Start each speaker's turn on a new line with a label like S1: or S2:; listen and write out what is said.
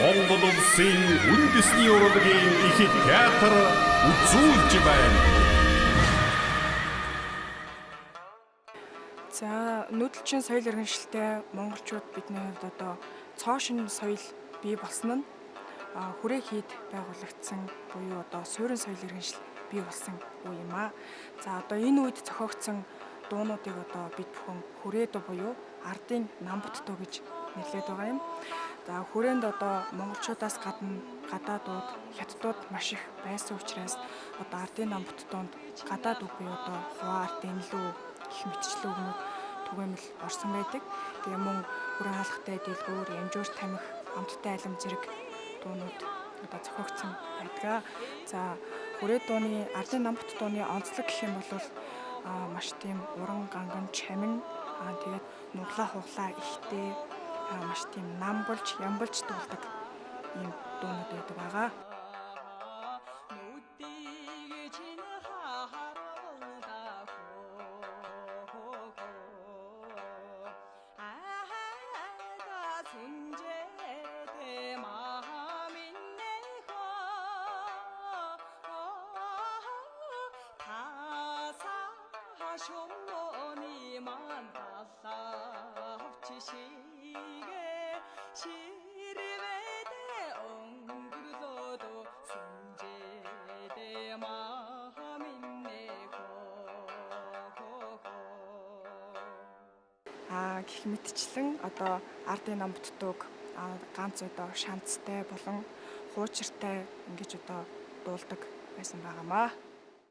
S1: Монгол улсын үндэсний урлагийн их театр үзүүлж байна.
S2: За нүүдэлчин соёл иргэншилтэй монголчууд бидний хувьд одоо цоо шин соёл бий болсон нь хүрээ хийд байгуулагдсан буюу одоо суурин соёл иргэншил бий болсон үе юм аа. За одоо энэ үед зохиогдсон дуунуудыг одоо бид бүхэн хүрээ дуу буюу ардын намбут дуу гэж нэрлэдэг байгаа юм. За хүрээнд одоо монголчуудаас гадна гадаадууд, хятадууд маш их байсан учраас одоо ардын намбут дуунд гадаад үг буюу одоо хуваар, дэнлүү гэх мэтчлэн өгнөд түгээмэл орсон байдаг. Тэгээ мөн хүрээ хаалгатай дэлгүүр, ямжуур тамхи, амттай алим зэрэг дуунууд одоо зохиогдсон байдаг. За хүрээ дууны ардын намбут дууны онцлог гэх юм бол маш тийм уран ганган чамин тэгээд нуглаа хуглаа ихтэй маш тийм намбулж ямбулж дуулдаг ийм дуунууд байдаг байгаа. Гэх мэтчлэн одоо ардын намбут дууг ганц одоо шанцтай болон хуучиртай ингэж одоо дуулдаг байсан байгаамаа.